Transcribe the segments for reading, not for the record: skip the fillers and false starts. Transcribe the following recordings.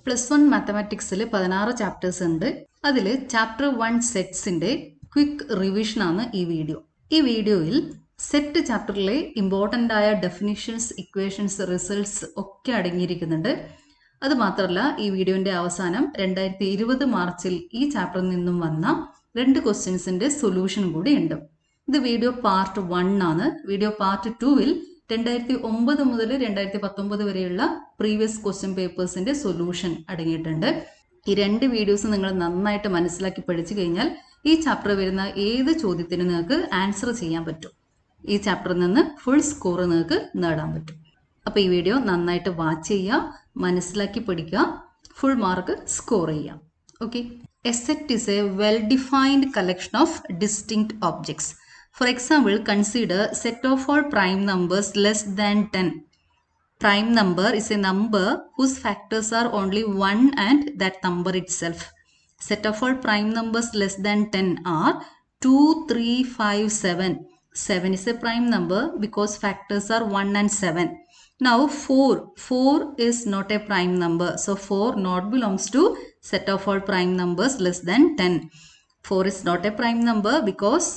+1 മാത്തമാറ്റിക്സിൽ 16 chapters ഉണ്ട്. അതിൽ chapter 1 സെറ്റ്സിന്റെ quick revision ആണ് ഈ വീഡിയോ. ഈ വീഡിയോയിൽ സെറ്റ് ചാപ്റ്ററിലെ ഇമ്പോർട്ടൻ്റ് ആയ ഡെഫിനിഷൻസ്, ഇക്വേഷൻസ്, റിസൾട്ട്സ് ഒക്കെ അടങ്ങിയിരിക്കുന്നുണ്ട്. അത് മാത്രമല്ല, ഈ വീഡിയോന്റെ അവസാനം 2020 മാർച്ചിൽ ഈ ചാപ്റ്ററിൽ നിന്നും വന്ന 2 ക്വസ്റ്റ്യൻസിന്റെ സൊല്യൂഷൻ കൂടി ഉണ്ട്. ഇത് വീഡിയോ പാർട്ട് 1 ആണ്. വീഡിയോ പാർട്ട് 2-ൽ 2009 മുതൽ 2019 വരെയുള്ള പ്രീവിയസ് ക്വസ്റ്റ്യൻ പേപ്പേഴ്സിന്റെ സൊല്യൂഷൻ അടങ്ങിയിട്ടുണ്ട്. ഈ 2 വീഡിയോസ് നിങ്ങൾ നന്നായിട്ട് മനസ്സിലാക്കി പഠിച്ചു കഴിഞ്ഞാൽ ഈ ചാപ്റ്റർ വരുന്ന ഏത് ചോദ്യത്തിനും നിങ്ങൾക്ക് ആൻസർ ചെയ്യാൻ പറ്റും. ഈ ചാപ്റ്ററിൽ നിന്ന് ഫുൾ സ്കോർ നിങ്ങൾക്ക് നേടാൻ പറ്റും. അപ്പോൾ ഈ വീഡിയോ നന്നായിട്ട് വാച്ച് ചെയ്യുക, മനസ്സിലാക്കി പഠിക്കുക, ഫുൾ മാർക്ക് സ്കോർ ചെയ്യുക. Okay. A set is a well-defined collection of distinct objects. For example, consider set of all prime numbers less than 10. Prime number is a number whose factors are only 1 and that number itself. Set of all prime numbers less than 10 are 2, 3, 5, 7. 7 is a prime number because factors are 1 and 7. Now 4 is not a prime number. So 4 not belongs to set of all prime numbers less than 10. 4 is not a prime number because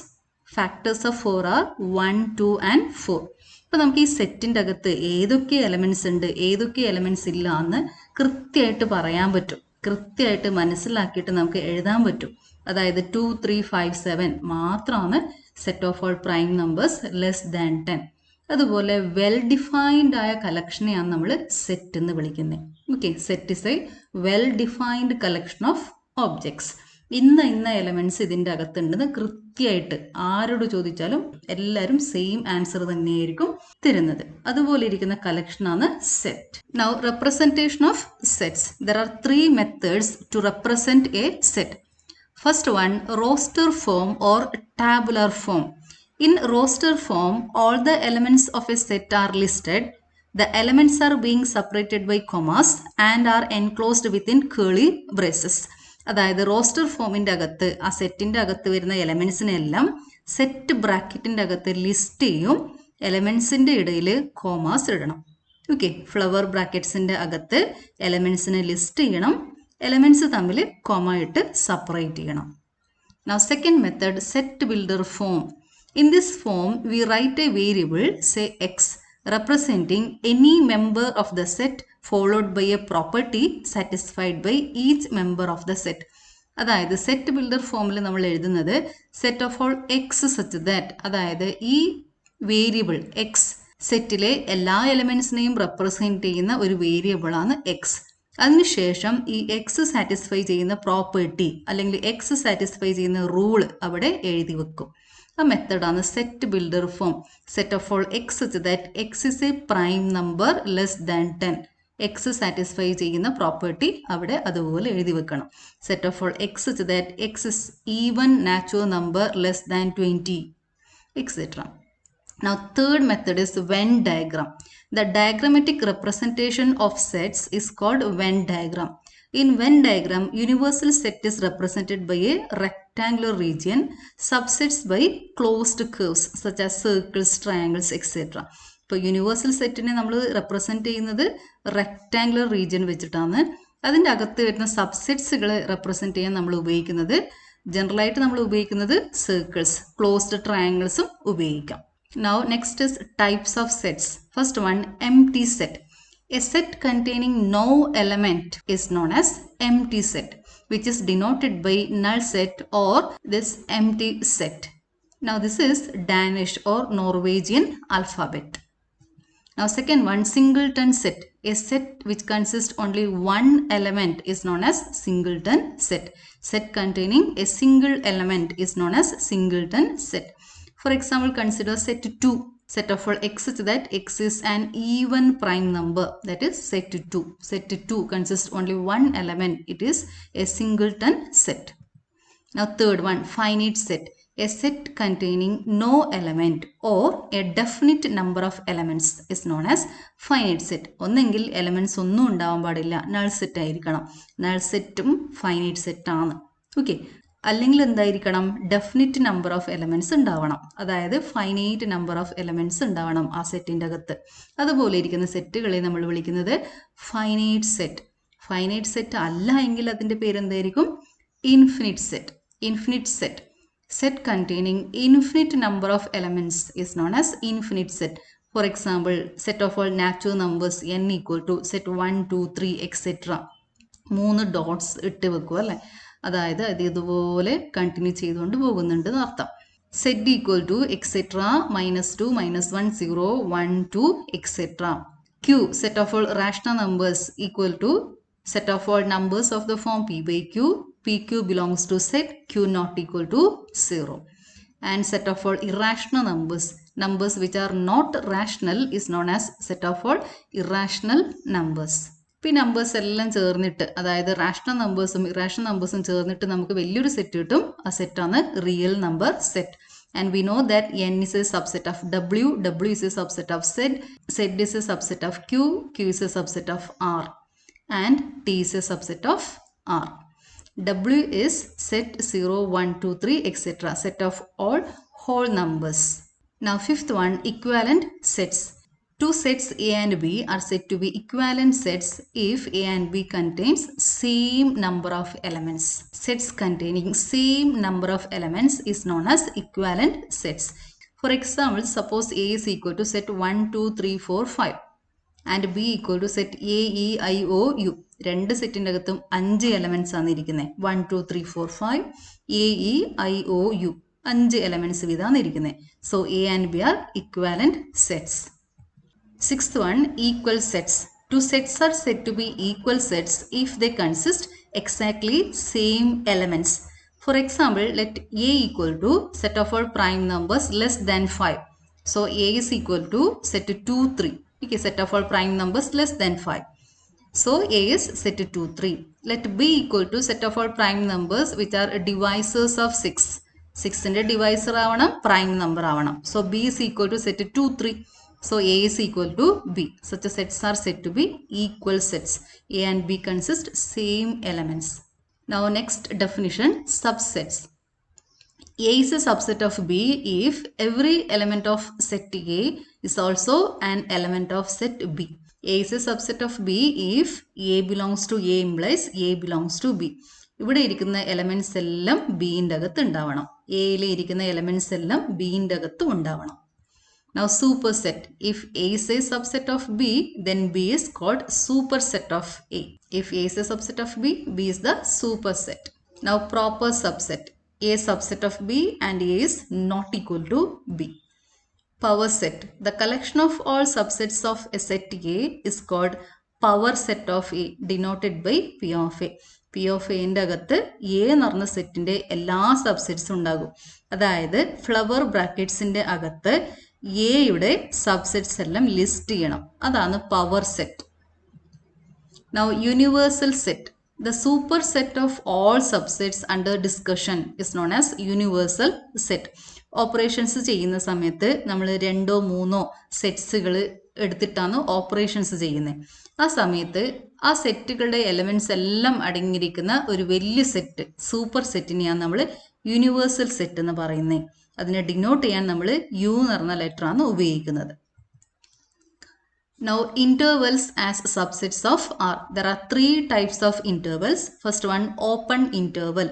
factors of 4 are 1, 2 and 4. അപ്പോൾ നമുക്ക് ഈ സെറ്റിൻ്റെ അകത്ത് ഏതൊക്കെ elements ഉണ്ട്, ഏതൊക്കെ elements ഇല്ല എന്ന് കൃത്യമായിട്ട് പറയാൻ പറ്റും. കൃത്യമായിട്ട് മനസ്സിലാക്കിയിട്ട് നമുക്ക് എഴുതാൻ പറ്റും. അതായത് 2, 3, 5, 7 മാത്രമാണ് set of all prime numbers less than 10. അതുപോലെ വെൽ ഡിഫൈൻഡ് ആയ കളക്ഷനെയാണ് നമ്മൾ സെറ്റ് എന്ന് വിളിക്കുന്നത്. Okay. Set is A well defined collection of objects. ഇന്ന എലമെന്റ്സ് ഇതിൻ്റെ അകത്തുണ്ടെന്ന് കൃത്യമായിട്ട് ആരോട് ചോദിച്ചാലും എല്ലാവരും സെയിം ആൻസർ തന്നെയായിരിക്കും തരുന്നത്. അതുപോലെ ഇരിക്കുന്ന കളക്ഷനാണ് set. Now representation of sets. There are 3 methods to represent a set. First one, roster form or tabular form. In roster form, all the elements of a set are listed. The elements are being separated by commas and are enclosed within curly braces. അതായത് roster ഫോമിൻ്റെ അകത്ത്, ആ സെറ്റിൻ്റെ അകത്ത് വരുന്ന എലമെൻസിനെല്ലാം set ബ്രാക്കറ്റിൻ്റെ അകത്ത് list ചെയ്യും. എലമെൻസിൻ്റെ ഇടയിൽ commas ഇടണം. ഓക്കെ. ഫ്ലവർ ബ്രാക്കറ്റ്സിൻ്റെ അകത്ത് എലമെൻസിനെ ലിസ്റ്റ് ചെയ്യണം. എലമെൻസ് തമ്മിൽ കോമ ഇട്ട് സെപ്പറേറ്റ് ചെയ്യണം. Now second method, set builder form. In this form, we write a variable, say x, representing any member of the set followed by a property satisfied by each member of the set. അതായത് set builder ഫോമിൽ നമ്മൾ എഴുതുന്നത് set of all X such that, അതായത് ഈ variable X സെറ്റിലെ എല്ലാ എലമെൻസിനെയും represent ചെയ്യുന്ന ഒരു വേരിയബിളാണ് എക്സ്. അതിനുശേഷം ഈ എക്സ് സാറ്റിസ്ഫൈ ചെയ്യുന്ന പ്രോപ്പർട്ടി അല്ലെങ്കിൽ എക്സ് സാറ്റിസ്ഫൈ ചെയ്യുന്ന റൂള് അവിടെ എഴുതി വെക്കും. ആ മെത്തഡാണ് set builder form. Set of all X such that x is a prime number less than 10. X satisfy ചെയ്യുന്ന പ്രോപ്പർട്ടി അവിടെ അതുപോലെ എഴുതി വെക്കണം. Set of all X such that x is even natural number less than 20, etc. Now third method is Venn diagram. The diagrammatic representation of sets is called Venn diagram. In Venn diagram, universal set is represented by a rectangular region, subsets by closed curves such as circles, triangles, etc. ഇപ്പോൾ universal സെറ്റിനെ നമ്മൾ represent ചെയ്യുന്നത് rectangular region വെച്ചിട്ടാണ്. അതിൻ്റെ അകത്ത് വരുന്ന സബ്സെറ്റ്സുകളെ represent ചെയ്യാൻ നമ്മൾ ഉപയോഗിക്കുന്നത്, ജനറലായിട്ട് നമ്മൾ ഉപയോഗിക്കുന്നത് സർക്കിൾസ്, ക്ലോസ്ഡ് ട്രയാങ്കിൾസും ഉപയോഗിക്കാം. Now next is types of sets. First one, empty set. A set containing no element is known as empty set, which is denoted by null set or this empty set. Now this is Danish or Norwegian alphabet. Now second one, singleton set. A set which consists only one element is known as singleton set. Set containing a single element is known as singleton set. For example, consider set 2. Set of all x such that x is an even prime number, that is set 2. Set 2 consists only one element. It is a singleton set. Now third one, finite set. A set containing no element or a definite number of elements is known as finite set. ഒന്നെങ്കിൽ elements ഒന്നും ഉണ്ടാവാൻ പാടില്ല, null set ആയിരിക്കണം. Null സെറ്റും finite set ആണ്. Okay. അല്ലെങ്കിൽ എന്തായിരിക്കണം, definite number of elements ഉണ്ടാവണം. അതായത് ഫൈനൈറ്റ് നമ്പർ ഓഫ് എലമെന്റ്സ് ഉണ്ടാവണം ആ സെറ്റിൻ്റെ അകത്ത്. അതുപോലെ ഇരിക്കുന്ന സെറ്റുകളെ നമ്മൾ വിളിക്കുന്നത് ഫൈനൈറ്റ് സെറ്റ്. ഫൈനൈറ്റ് സെറ്റ് അല്ല എങ്കിൽ അതിൻ്റെ പേരെന്തായിരിക്കും? Infinite set. Infinite set. Set containing infinite number of elements is known as infinite set. For example, set of all natural numbers n equal to set 1, 2, 3, etc. 3 dots ഇട്ട് വെക്കുക അല്ലേ? അതായത് അത് ഇതുപോലെ കണ്ടിന്യൂ ചെയ്തുകൊണ്ട് പോകുന്നുണ്ട് എന്നർത്ഥം. Set equal two etcetera -2, -1, 0, 1, 2, etc. Q, set of all rational numbers equal to set of all numbers of the form p by q. PQ belongs to set Q not equal to 0. And set of all irrational numbers, numbers which are not rational, is known as set of all irrational numbers. ഈ numbers എല്ലാം ചേർന്നിട്ട്, അതായത് rational നമ്പേഴ്സും irrational നമ്പേഴ്സും ചേർന്നിട്ട് നമുക്ക് വലിയൊരു set കിട്ടും. ആ സെറ്റാണ് real number set. And we know that n is a subset of W, W is a subset of Z, Z is a subset of Q, Q is a subset of R, and T is a subset of R. W is set 0, 1, 2, 3, etc. Set of all whole numbers. Now fifth one, equivalent sets. Two sets A and B are said to be equivalent sets if A and B contains same number of elements. Sets containing same number of elements is known as equivalent sets. For example, suppose A is equal to set 1, 2, 3, 4, 5 and B equal to set A, E, I, O, U. രണ്ട് സെറ്റിൻ്റെ അകത്തും 5 elements ആണ് ഇരിക്കുന്നത്. 1, 2, 3, 4, 5 A, E, I, O, U 5 elements വീതമാണ് ഇരിക്കുന്നത്. So A and B are equivalent sets. Sixth one, equal sets. Two sets are said to be equal sets if they consist exactly same elements. For example, let A equal to set of all prime numbers less than 5. So A is equal to set 2, 3. Okay, set of all prime numbers less than 5. So A is set 2, 3. Let B equal to set of all prime numbers which are divisors of 6. 6ന്റെ divisor ആവണം, prime number ആവണം. So B is equal to set 2, 3. So A is equal to B. Such sets are said to be equal sets. A and B consist same elements. Now next definition, subsets. A is a subset of B if every element of set A is also an element of set B. A is a subset of B if A belongs to A implies A belongs to B. ഇവിടെ ഇരിക്കുന്ന elements എല്ലാം ബിന്റെ അകത്ത് ഉണ്ടാവണം. എയിൽ ഇരിക്കുന്ന elements എല്ലാം ബിന്റെ അകത്തും ഉണ്ടാവണം. Now superset. If A is a subset of B, then B is called superset of A. If A is a subset of B, B is the superset. Now proper subset. A subset of B and A is not equal to B. Power set. The collection of all subsets of a set A is called power set of A, denoted by P of A. P of Aന്റെ അകത്ത് A എന്ന് പറഞ്ഞ സെറ്റിന്റെ എല്ലാ സബ്സെറ്റ്സും ഉണ്ടാകും. അതായത് flower ബ്രാക്കറ്റ്സിന്റെ അകത്ത് എയുടെ subsets എല്ലാം ലിസ്റ്റ് ചെയ്യണം. അതാണ് power set. Now universal set. The superset of all subsets under discussion is known as universal set. Operations ചെയ്യുന്ന സമയത്ത് നമ്മൾ 2 or 3 സെറ്റ്സുകൾ എടുത്തിട്ടാണ് ഓപ്പറേഷൻസ് ചെയ്യുന്നത്. ആ സമയത്ത് ആ സെറ്റുകളുടെ എലമെന്റ്സ് എല്ലാം അടങ്ങിയിരിക്കുന്ന ഒരു വലിയ സെറ്റ്, സൂപ്പർ സെറ്റിനെയാണ് നമ്മൾ യൂണിവേഴ്സൽ സെറ്റ് എന്ന് പറയുന്നത്. അതിനെ ഡിനോട്ട് ചെയ്യാൻ നമ്മൾ യു എന്ന് പറഞ്ഞ ലെറ്ററാണ് ഉപയോഗിക്കുന്നത്. Now intervals as subsets of R. There are 3 types of intervals. First one, open interval.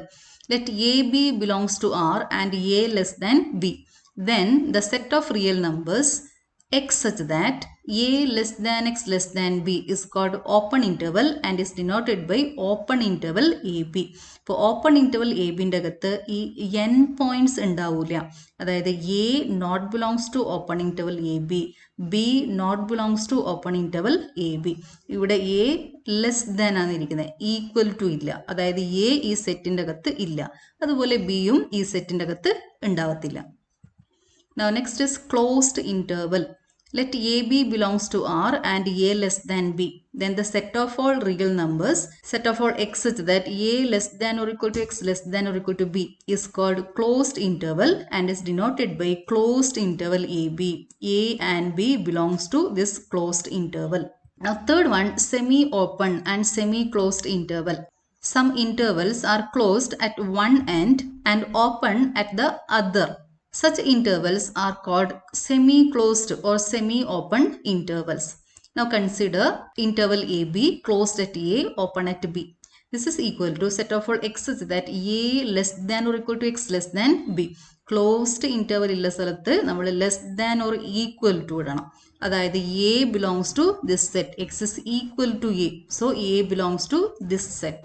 Let AB belongs to R and A less than B. Then the set of real numbers x such that A less than x less than B is called open interval and is denoted by open interval AB. ഇപ്പോൾ open interval A ബിൻ്റെ അകത്ത് ഈ n points ഉണ്ടാവില്ല. അതായത് A not belongs to open interval A B, B not belongs to open interval A B. ഇവിടെ A less than ആണ് ഇരിക്കുന്നത്, equal to ഇല്ല. അതായത് A ഈ സെറ്റിൻ്റെ അകത്ത് ഇല്ല, അതുപോലെ ബിയും ഈ സെറ്റിൻ്റെ അകത്ത് ഉണ്ടാവത്തില്ല. Now next is closed interval. Let AB belongs to R and A less than B. Then the set of all real numbers, set of all x such that A less than or equal to x less than or equal to B is called closed interval and is denoted by closed interval AB. A and B belongs to this closed interval. Now third one, semi-open and semi-closed interval. Some intervals are closed at one end and open at the other. Such intervals are called semi-closed or semi-open intervals. Now consider interval AB closed at A, open at B. This is equal to set of all x such that A less than or equal to x less than B. Closed interval ഉള്ള സ്ഥലത്ത് നമ്മൾ less than or equal to ഇടണം. അതായത് A belongs to this set. X is equal to A. So A belongs to this set.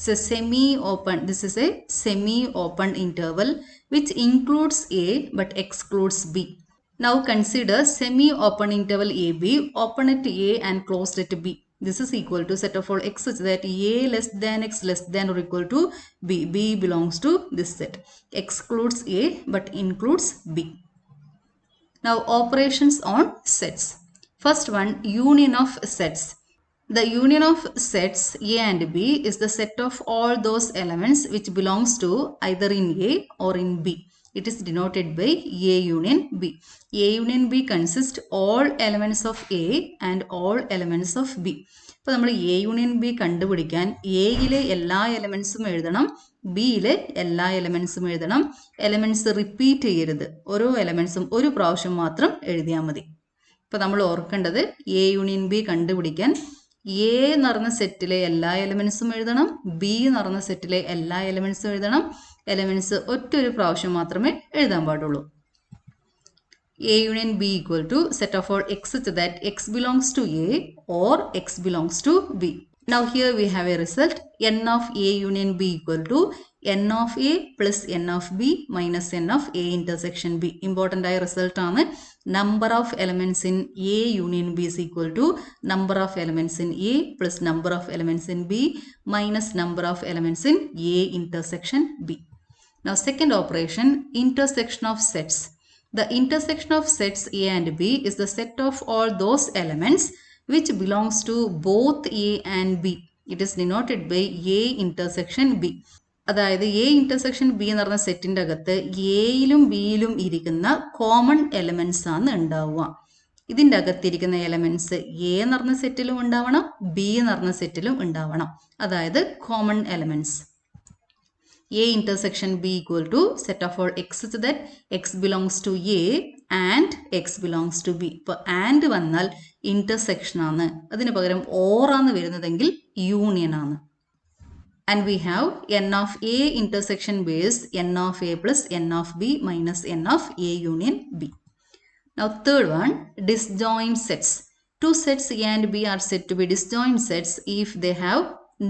So semi-open. This is a semi-open interval which includes A but excludes B. Now consider semi-open interval AB, open at A and closed at B. This is equal to set of all x such that A less than x less than or equal to B. B belongs to this set. Excludes A but includes B. Now operations on sets. First one, union of sets. The union of sets A and B is the set of all those elements which belongs to either in A or in B. It is denoted by A union B. A union B consists all elements of A and all elements of B. അപ്പോൾ നമ്മൾ A union B കണ്ടുപിടിക്കാൻ എയിലെ എല്ലാ എലമെൻസും എഴുതണം, ബിയിലെ എല്ലാ എലമെൻസും എഴുതണം. Elements repeat ചെയ്യരുത്, ഓരോ എലമെൻസും ഒരു പ്രാവശ്യം മാത്രം എഴുതിയാൽ മതി. അപ്പോൾ നമ്മൾ ഓർക്കേണ്ടത് A union B കണ്ടുപിടിക്കാൻ എ എന്ന് പറഞ്ഞ സെറ്റിലെ എല്ലാ എലമെൻസും എഴുതണം, ബി എന്ന് പറഞ്ഞ സെറ്റിലെ എല്ലാ എലമെൻസും എഴുതണം. എലമെൻസ് ഒറ്റൊരു പ്രാവശ്യം മാത്രമേ എഴുതാൻ പാടുള്ളൂ. A union B equal to set of all x such that x belongs to A or x belongs to B. Now here we have a result. N of A union B equal to N of A plus N of B minus N of A intersection B. Important result ആണ്. Number of elements in A union B is equal to number of elements in A plus number of elements in B minus number of elements in A intersection B. Now second operation, intersection of sets. The intersection of sets A and B is the set of all those elements which belongs to both A and B. It is denoted by A intersection B. അതായത് A intersection B എന്ന് പറഞ്ഞ സെറ്റിൻ്റെ അകത്ത് എയിലും ബിയിലും ഇരിക്കുന്ന common elements ആണ് ഉണ്ടാവുക. ഇതിൻ്റെ അകത്തിരിക്കുന്ന elements A എന്ന് പറഞ്ഞ സെറ്റിലും ഉണ്ടാവണം, ബി എന്ന് പറഞ്ഞ സെറ്റിലും ഉണ്ടാവണം. അതായത് common elements. A intersection B equal to set of all x such that x belongs to A and x belongs to B. ഇപ്പോൾ ആൻഡ് വന്നാൽ ഇന്റർസെക്ഷൻ ആണ്, അതിന് പകരം ഓർ ആണ് വരുന്നതെങ്കിൽ യൂണിയൻ ആണ്. And we have n of A intersection B is n of A plus n of B minus n of A union B. Now third one, disjoint sets. Two sets A and B are said to be disjoint sets if they have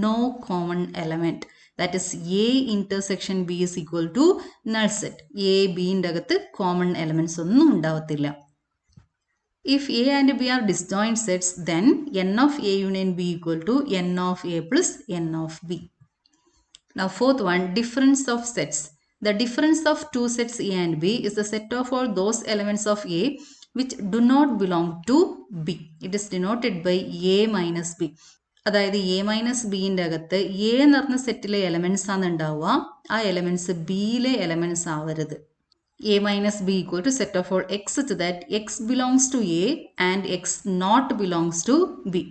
no common element. That is A intersection B is equal to null set. A, B ൻ്റെ അകത്ത് common elements ഒന്നും ഉണ്ടാവത്തില്ല. If A and B are disjoint sets, then n of A union B equal to n of A plus n of B. Now fourth one, difference of sets. The difference of two sets A and B is the set of all those elements of A which do not belong to B. It is denoted by A minus B. അതായത് A minus ബിൻ്റെ അകത്ത് A എന്ന് പറഞ്ഞ സെറ്റിലെ elements ആണ് ഉണ്ടാവുക, ആ elements ബിയിലെ elements ആവരുത്. A minus B equal to set of all X such that X belongs to A and X not belongs to B.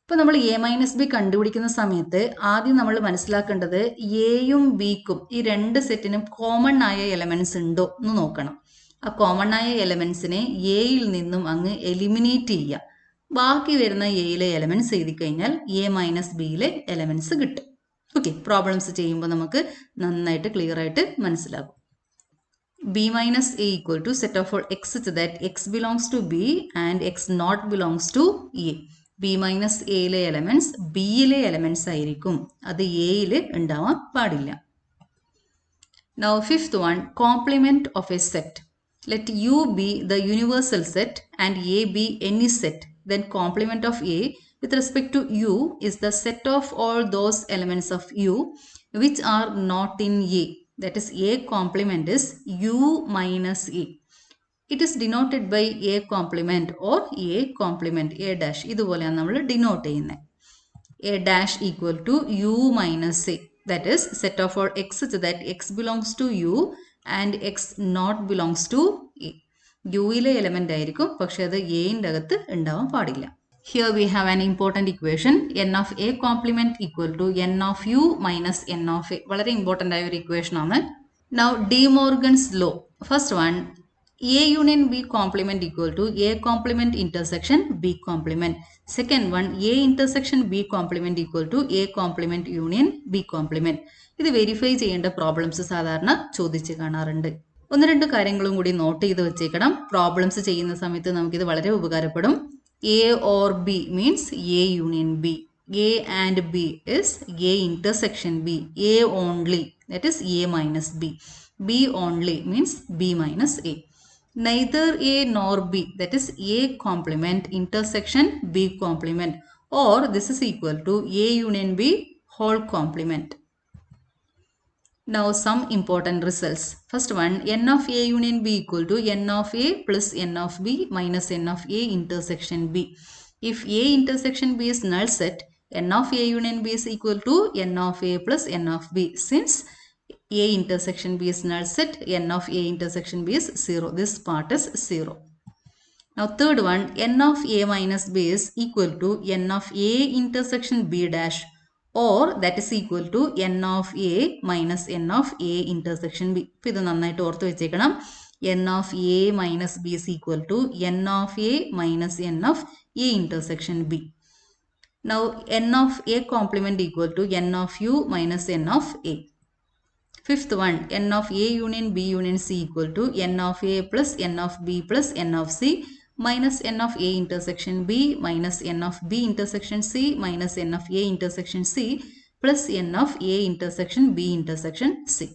ഇപ്പോൾ നമ്മൾ എ മൈനസ് ബി കണ്ടുപിടിക്കുന്ന സമയത്ത് ആദ്യം നമ്മൾ മനസ്സിലാക്കേണ്ടത് എയും ബിക്കും ഈ രണ്ട് സെറ്റിനും കോമൺ ആയ എലമെൻസ് ഉണ്ടോ എന്ന് നോക്കണം. ആ കോമൺ ആയ എലമെൻസിനെ എയിൽ നിന്നും അങ്ങ് എലിമിനേറ്റ് ചെയ്യുക. ബാക്കി വരുന്ന എയിലെ എലമെൻറ്റ്സ് എഴുതി കഴിഞ്ഞാൽ എ മൈനസ് ബിയിലെ എലമെൻറ്റ്സ് കിട്ടും. ഓക്കെ, പ്രോബ്ലംസ് ചെയ്യുമ്പോൾ നമുക്ക് നന്നായിട്ട് ക്ലിയർ ആയിട്ട് മനസ്സിലാകും. B minus A equal to set of all X such that X belongs to B and X not belongs to A. B minus എയിലെ എലമെൻറ്റ്സ് ബിയിലെ എലമെൻറ്റ്സ് ആയിരിക്കും, അത് എയിൽ ഉണ്ടാവാൻ പാടില്ല. Now fifth one, complement of a set. Let U be the universal set and A be any set. Then complement of A with respect to U is the set of all those elements of U which are not in A. That is A complement is U minus A. It is denoted by A complement or A complement A dash. ഇതുപോലെയാണ് നമ്മൾ denote ചെയ്യുന്നത്. A dash equal to U minus A. That is set of all x such that x belongs to U and x not belongs to A. യുയിലെ element ആയിരിക്കും, പക്ഷെ അത് എയിൻ്റെ അകത്ത് ഉണ്ടാവാൻ പാടില്ല. Here we have an important equation. n of A complement equal to n of U minus n of A. വളരെ important ആയ ഒരു ഇക്വേഷൻ ആണ്. Now De Morgan's law. First one, A union B complement equal to A complement intersection B complement. Second one, A intersection B complement equal to A complement union B complement. ഇത് verify ചെയ്യേണ്ട problems സാധാരണ ചോദിച്ച് കാണാറുണ്ട്. ഒന്ന് രണ്ട് കാര്യങ്ങളും കൂടി not ചെയ്ത് വെച്ചേക്കണം. പ്രോബ്ലംസ് ചെയ്യുന്ന സമയത്ത് നമുക്കിത് വളരെ ഉപകാരപ്പെടും. A or B means A union B. A and B is A intersection B. A only, that is A minus B. B only means B minus A. Neither A nor B, that is A complement intersection B complement, or this is equal to A union B whole complement. Now some important results. First one, n of A union B equal to n of A plus n of B minus n of A intersection B. If A intersection B is null set, n of A union B is equal to n of A plus n of B. Since A intersection B is null set, n of A intersection B is 0. This part is 0. Now third one, n of A minus B is equal to n of A intersection B dash, or that is equal to n of A minus n of A intersection B. ഇപ്പോൾ ഇത് നന്നായിട്ട് ഓർത്ത് വെച്ചേക്കണം. n of A minus B is equal to n of A minus n of A intersection B. Now n of A complement equal to n of U minus n of A. Fifth one, n of A union B union C equal to n of A plus n of B plus n of C minus n of A intersection B minus n of B intersection C minus n of A intersection C plus n of A intersection B intersection C.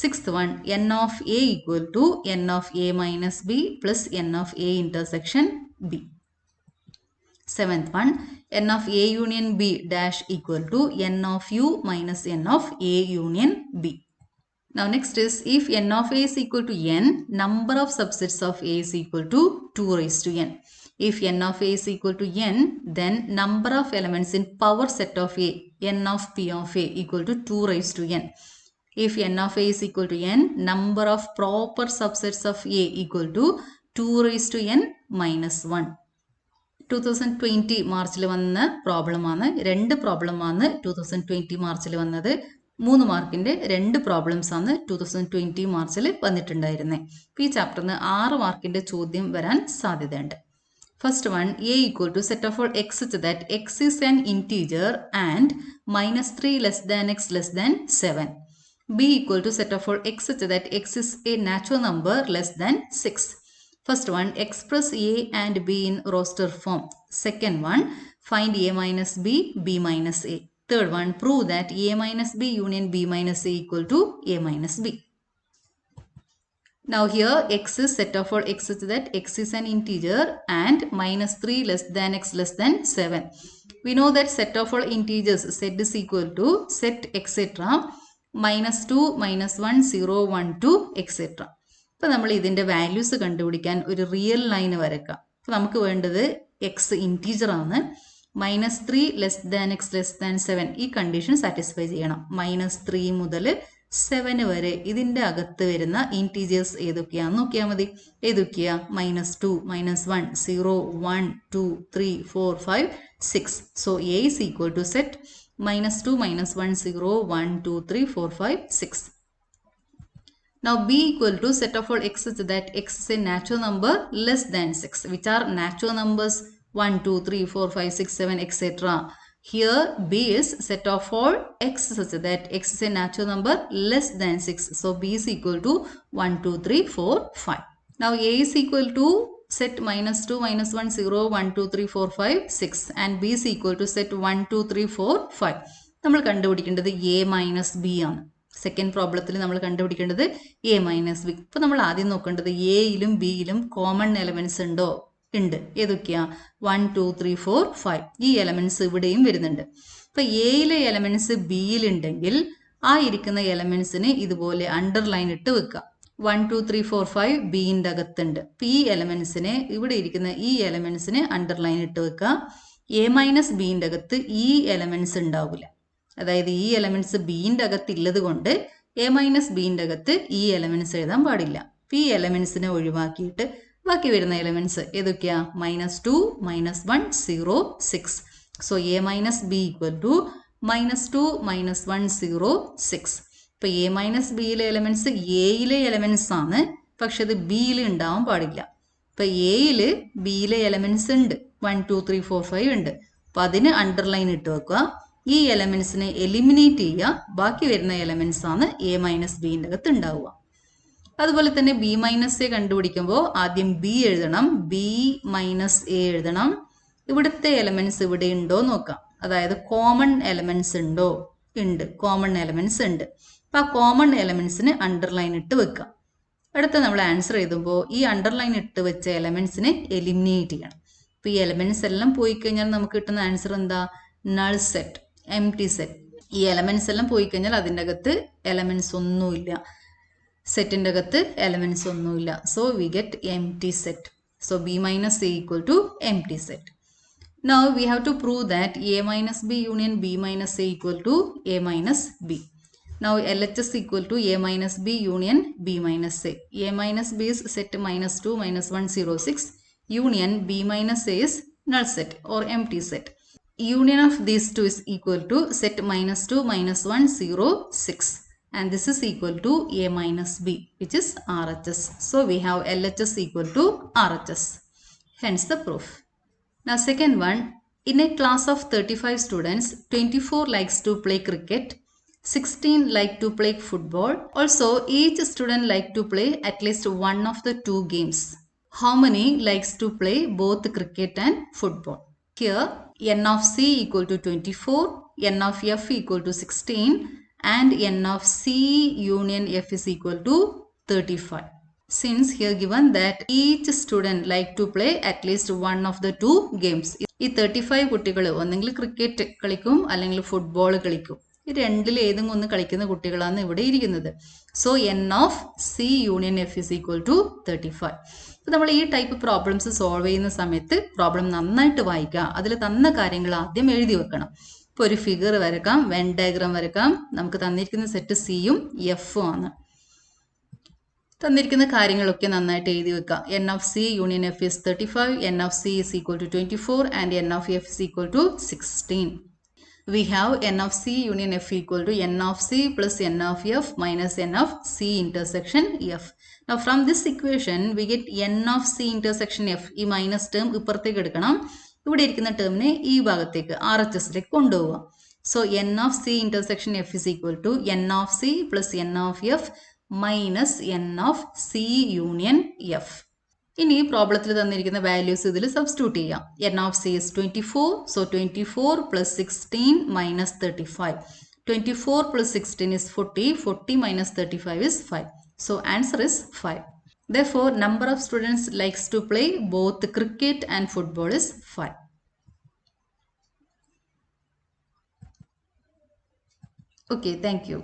Sixth one, n of A equal to n of A minus B plus n of A intersection B. Seventh one, n of A union B dash equal to n of U minus n of A union B. Now next is, if n of A is equal to n, number of subsets of A is equal to 2 raised to n. If n of A is equal to n, then number of elements in power set of A, n of P of A equal to 2 raised to n. If n of A is equal to n, number of proper subsets of A equal to 2 raised to n minus 1. 2020 മാർച്ചിൽ വന്ന പ്രോബ്ലമാണ്. 2 പ്രോബ്ലമാണ് 2020 മാർച്ചിൽ വന്നത്. 3 മാർക്കിൻ്റെ 2 problems ആണ് 2020 മാർച്ചിൽ വന്നിട്ടുണ്ടായിരുന്നത്. ഈ ചാപ്റ്ററിന് 6 മാർക്കിൻ്റെ ചോദ്യം വരാൻ സാധ്യതയുണ്ട്. First one, A equal to set of all x such that x is an integer and minus 3 less than x less than 7. B equal to set of all x such that x is a natural number less than 6. First one, express A and B in roster form. Second one, find A minus B, B minus A. Third one, prove that A minus B union B minus A equal to A minus B. Now here x is set of all x such that x is an integer and minus 3 less than x less than 7. We know that set of all integers set is equal to set etc. minus 2, minus 1, 0, 1, 2 etc. ഇപ്പോൾ നമ്മൾ ഇതിൻ്റെ values കണ്ടുപിടിക്കാൻ ഒരു real line വരക്കാം. അപ്പോൾ നമുക്ക് വേണ്ടത് X integer ആണ്. -3 less than X less than 7 ഈ കണ്ടീഷൻ സാറ്റിസ്ഫൈ ചെയ്യണം. -3 മുതൽ 7 വരെ ഇതിൻ്റെ അകത്ത് വരുന്ന ഇൻറ്റീജേഴ്സ് ഏതൊക്കെയാണെന്ന് നോക്കിയാൽ മതി. ഏതൊക്കെയാ? -2, -1, 0, 1, 2, 3, 4, 5, 6. So A is equal to set -2, -1, 0, 1, 2, 3, 4, 5, 6. Now B equal to set of all x such that x is a natural number less than 6. Which are natural numbers 1, 2, 3, 4, 5, 6, 7, etc. Here B is set of all x such that x is a natural number less than 6. So B is equal to 1, 2, 3, 4, 5. Now A is equal to set -2, -1, 0, 1, 2, 3, 4, 5, 6. And B is equal to set 1, 2, 3, 4, 5. നമ്മൾ കണ്ടുപിടിക്കേണ്ടത് A minus B ആണ്. Second പ്രോബ്ലത്തിൽ നമ്മൾ കണ്ടുപിടിക്കേണ്ടത് A minus B. ഇപ്പോൾ നമ്മൾ ആദ്യം നോക്കേണ്ടത് എയിലും ബിയിലും common elements ഉണ്ടോ? ഉണ്ട്. ഏതൊക്കെയാ? 1, 2, 3, 4, 5. ഈ എലമെൻറ്റ്സ് ഇവിടെയും വരുന്നുണ്ട്. ഇപ്പോൾ എയിലെ എലമെൻറ്റ്സ് ബിയിലുണ്ടെങ്കിൽ ആ ഇരിക്കുന്ന എലമെൻറ്റ്സിന് ഇതുപോലെ അണ്ടർലൈൻ ഇട്ട് വെക്കുക. 1, 2, 3, 4, 5 ബിൻ്റെ അകത്തുണ്ട്. അപ്പോൾ ഈ എലമെൻറ്റ്സിന് ഇവിടെ ഇരിക്കുന്ന ഈ എലമെൻറ്റ്സിന് അണ്ടർലൈൻ ഇട്ട് വെക്കുക. A മൈനസ് ബിൻ്റെ അകത്ത് ഈ എലമെൻറ്റ്സ് ഉണ്ടാവില്ല. അതായത് ഈ എലമെൻറ്റ്സ് ബിൻ്റെ അകത്തുള്ളത് കൊണ്ട് എ മൈനസ് ബിൻ്റെ അകത്ത് ഈ എലമെൻറ്റ്സ് എഴുതാൻ പാടില്ല. ഈ എലമെൻറ്റ്സിനെ ഒഴിവാക്കിയിട്ട് ബാക്കി വരുന്ന എലമെൻറ്റ്സ് ഏതൊക്കെയാ? -2, -1, 0, 6. So A minus B equal to -2, -1, 0, 6. ഇപ്പോൾ എ മൈനസ് ബിയിലെ എലമെൻറ്റ്സ് എയിലെ എലമെൻറ്റ്സ് ആണ്. പക്ഷെ അത് ബിയിൽ ഉണ്ടാവാൻ പാടില്ല. ഇപ്പം എയിൽ ബിയിലെ എലമെൻറ്റ്സ് ഉണ്ട്, 1 2 3 4 5 ഉണ്ട്. അപ്പം അതിന് അണ്ടർലൈൻ ഇട്ട് വെക്കുക. ഈ എലമെൻറ്റ്സിനെ എലിമിനേറ്റ് ചെയ്യുക. ബാക്കി വരുന്ന എലമെൻറ്റ്സ് ആണ് എ മൈനസ് ബിൻ്റെ അകത്ത് ഉണ്ടാവുക. അതുപോലെ തന്നെ ബി മൈനസ് എ കണ്ടുപിടിക്കുമ്പോൾ ആദ്യം ബി എഴുതണം, ബി മൈനസ് എ എഴുതണം. ഇവിടുത്തെ എലമെൻറ്റ്സ് ഇവിടെ ഉണ്ടോ നോക്കാം. അതായത് കോമൺ എലമെൻറ്റ്സ് ഉണ്ടോ? ഉണ്ട്, കോമൺ എലമെൻറ്റ്സ് ഉണ്ട്. അപ്പം ആ കോമൺ എലമെൻറ്റ്സിന് അണ്ടർലൈൻ ഇട്ട് വെക്കാം. അടുത്ത നമ്മൾ ആൻസർ എഴുതുമ്പോൾ ഈ അണ്ടർലൈൻ ഇട്ട് വെച്ച എലമെൻറ്റ്സിനെ എലിമിനേറ്റ് ചെയ്യണം. അപ്പോൾ ഈ എലമെൻറ്റ്സ് എല്ലാം പോയി കഴിഞ്ഞാൽ നമുക്ക് കിട്ടുന്ന ആൻസർ എന്താ? Null set, M T set. ഈ എലമെൻറ്റ്സ് എല്ലാം പോയി കഴിഞ്ഞാൽ അതിൻ്റെ അകത്ത് എലമെൻറ്റ്സ് ഒന്നുമില്ല, സെറ്റിൻ്റെ അകത്ത് എലമെൻറ്റ്സ് ഒന്നുമില്ല. So we get empty set. So B minus A equal to empty set. Now we have to prove that A minus B union B minus A equal to A minus B. Now LHS equal to A minus B union B minus A. A minus B is set minus 2 minus 1 0 6. Union B minus A is null set or empty set. Union of these two is equal to set minus 2 minus 1 0 6. And this is equal to A minus B, which is RHS. So we have LHS equal to RHS. Hence the proof. Now second one, in a class of 35 students, 24 likes to play cricket, 16 like to play football. Also, each student like to play at least one of the two games. How many likes to play both cricket and football? Here, n of C equal to 24, n of F equal to 16 and n of C union F is equal to 35. Since here given that each student like to play at least one of the two games. ഈ 35 കുട്ടികൾ ഒന്നെങ്കിൽ cricket കളിക്കും അല്ലെങ്കിൽ football കളിക്കും. ഈ രണ്ടിൽ ഏതെങ്കിലും ഒന്ന് കളിക്കുന്ന കുട്ടികളാണ് ഇവിടെ ഇരിക്കുന്നത്. So N of C union F is equal to 35. അപ്പോൾ നമ്മൾ ഈ ടൈപ്പ് പ്രോബ്ലംസ് സോൾവ് ചെയ്യുന്ന സമയത്ത് പ്രോബ്ലം നന്നായിട്ട് വായിക്കുക. അതിൽ തന്ന കാര്യങ്ങൾ ആദ്യം എഴുതി വെക്കണം. ഇപ്പോൾ ഒരു ഫിഗർ വരക്കാം, വെൻ ഡയഗ്രാം വരക്കാം. നമുക്ക് തന്നിരിക്കുന്ന സെറ്റ് സിയും എഫും ആണ്. തന്നിരിക്കുന്ന കാര്യങ്ങളൊക്കെ നന്നായിട്ട് എഴുതി വെക്കുക. N of C union F is 35, N of C is equal to 24 and N of F is equal to 16. We have n of c union f equal to n of c plus n of f minus n of c intersection f. Now from this equation we get n of c intersection f. ഈ minus term ഇപ്പുറത്തേക്ക് എടുക്കണം. ഇവിടെ ഇരിക്കുന്ന ടേമിനെ ഈ ഭാഗത്തേക്ക് RHSലേക്ക് കൊണ്ടുപോവുക. So n of c intersection f is equal to n of c plus n of f minus n of c union f. ഇനി ഈ പ്രോബ്ലത്തിൽ തന്നിരിക്കുന്ന വാല്യൂസ് ഇതിൽ സബ്സ്റ്റിറ്റ്യൂട്ട് ചെയ്യാം. n of c is 24. So 24 plus 16 minus 35. 24 plus 16 is 40. 40 minus 35 is 5. So answer is 5. Therefore, number of students likes to play both cricket and football is 5. Okay, thank you.